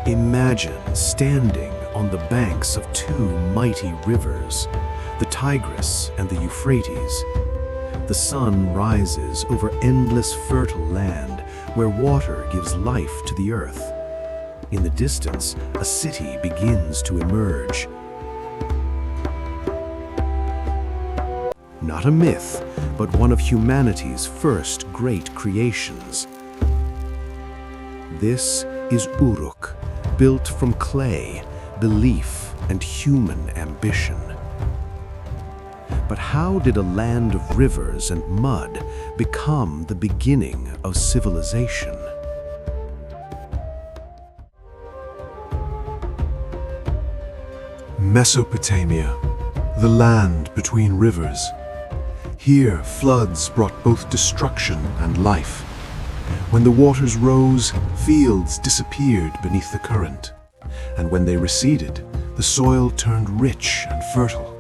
Imagine standing on the banks of two mighty rivers, the Tigris and the Euphrates. The sun rises over endless fertile land where water gives life to the earth. In the distance, a city begins to emerge. Not a myth, but one of humanity's first great creations. This is Uruk, built from clay, belief, and human ambition. But how did a land of rivers and mud become the beginning of civilization? Mesopotamia, the land between rivers. Here, floods brought both destruction and life. When the waters rose, fields disappeared beneath the current. And when they receded, the soil turned rich and fertile.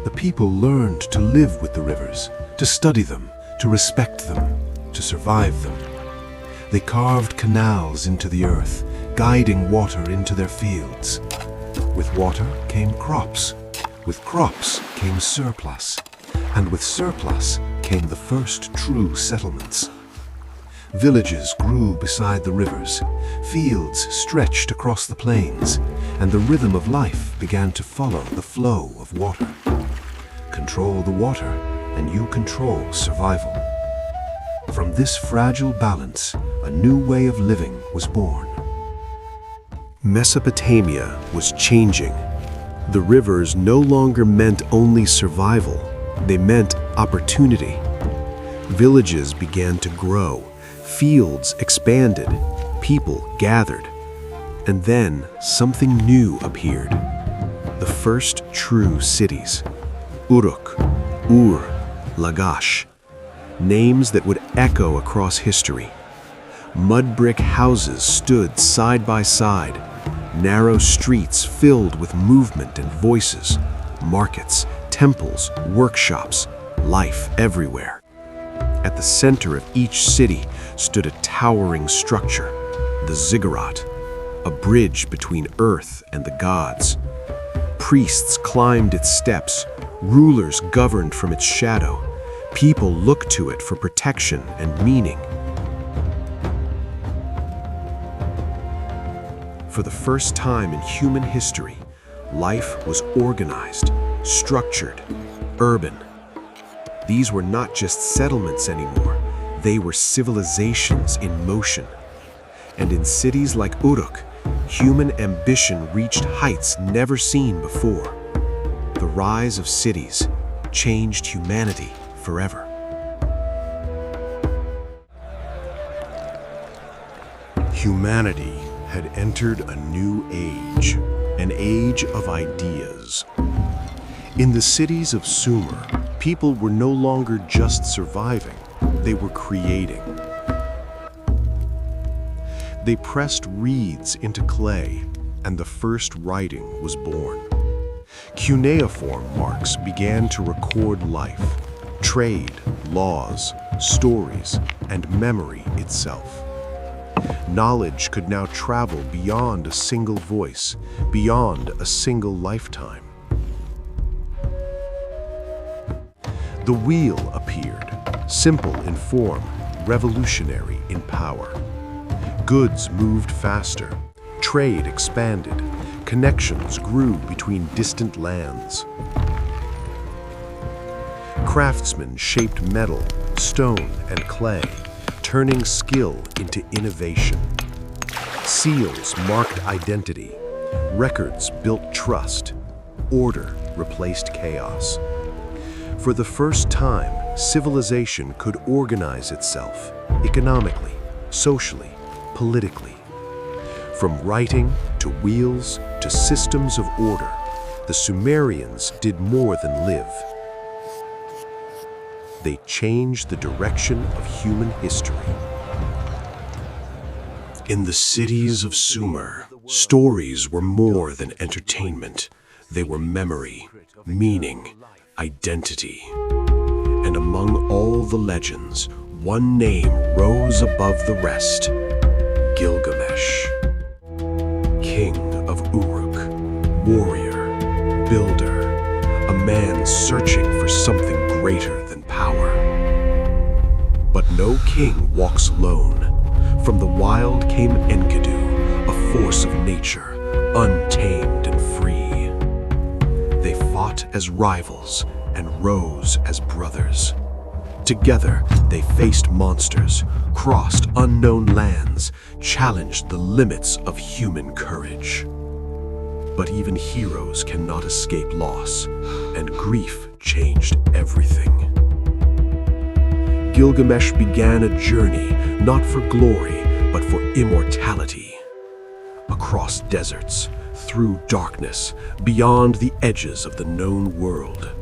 The people learned to live with the rivers, to study them, to respect them, to survive them. They carved canals into the earth, guiding water into their fields. With water came crops. With crops came surplus. And with surplus came the first true settlements. Villages grew beside the rivers, fields stretched across the plains, and the rhythm of life began to follow the flow of water. Control the water, and you control survival. From this fragile balance, a new way of living was born. Mesopotamia was changing. The rivers no longer meant only survival, they meant opportunity. Villages began to grow. Fields expanded, people gathered, and then something new appeared. The first true cities. Uruk, Ur, Lagash. Names that would echo across history. Mud brick houses stood side by side, narrow streets filled with movement and voices, markets, temples, workshops, life everywhere. At the center of each city stood a towering structure, the ziggurat, a bridge between earth and the gods. Priests climbed its steps, rulers governed from its shadow. People looked to it for protection and meaning. For the first time in human history, life was organized, structured, urban. These were not just settlements anymore, they were civilizations in motion. And in cities like Uruk, human ambition reached heights never seen before. The rise of cities changed humanity forever. Humanity had entered a new age, an age of ideas. In the cities of Sumer, people were no longer just surviving, they were creating. They pressed reeds into clay, and the first writing was born. Cuneiform marks began to record life, trade, laws, stories, and memory itself. Knowledge could now travel beyond a single voice, beyond a single lifetime. The wheel appeared, simple in form, revolutionary in power. Goods moved faster, trade expanded, connections grew between distant lands. Craftsmen shaped metal, stone, and clay, turning skill into innovation. Seals marked identity, records built trust, order replaced chaos. For the first time, civilization could organize itself economically, socially, politically. From writing to wheels to systems of order, the Sumerians did more than live. They changed the direction of human history. In the cities of Sumer, stories were more than entertainment. They were memory, meaning, identity. And among all the legends, one name rose above the rest: Gilgamesh. king walks lone. From the wild came Enkidu, a force of nature, untamed and free. They fought as rivals and rose as brothers. Together, they faced monsters, crossed unknown lands, challenged the limits of human courage. But even heroes cannot escape loss, and grief changed everything. Gilgamesh began a journey not for glory, but for immortality. Across deserts, through darkness, beyond the edges of the known world,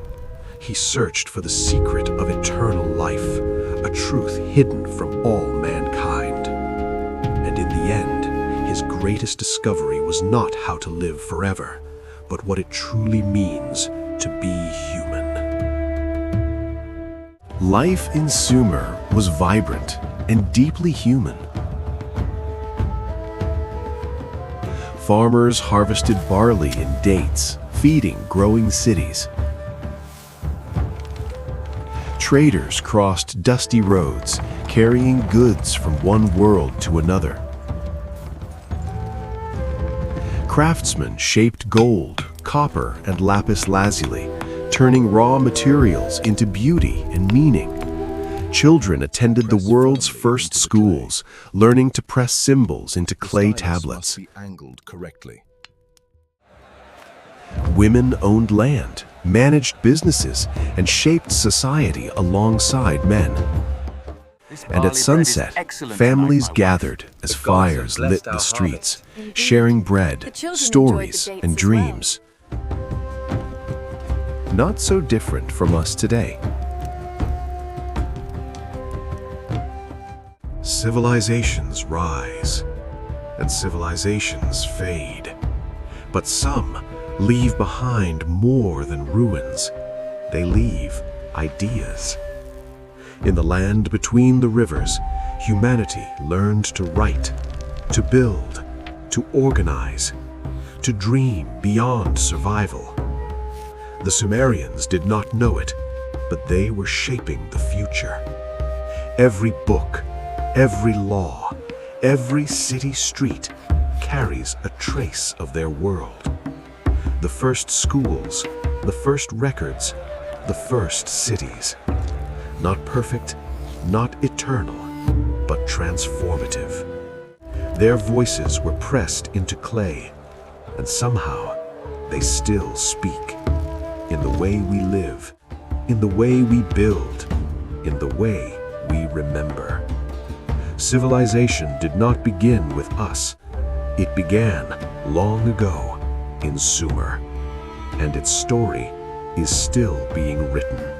he searched for the secret of eternal life, a truth hidden from all mankind. And in the end, his greatest discovery was not how to live forever, but what it truly means to be human. Life in Sumer was vibrant and deeply human. Farmers harvested barley and dates, feeding growing cities. Traders crossed dusty roads, carrying goods from one world to another. Craftsmen shaped gold, copper, and lapis lazuli, turning raw materials into beauty and meaning. Children attended the world's first schools, learning to press symbols into clay tablets. Women owned land, managed businesses, and shaped society alongside men. And at sunset, families gathered as fires lit the streets, sharing bread, stories, and dreams. Not so different from us today. Civilizations rise, and civilizations fade. But some leave behind more than ruins. They leave ideas. In the land between the rivers, humanity learned to write, to build, to organize, to dream beyond survival. The Sumerians did not know it, but they were shaping the future. Every book, every law, every city street carries a trace of their world. The first schools, the first records, the first cities. Not perfect, not eternal, but transformative. Their voices were pressed into clay, and somehow they still speak. In the way we live, in the way we build, in the way we remember. Civilization did not begin with us. It began long ago in Sumer, and its story is still being written.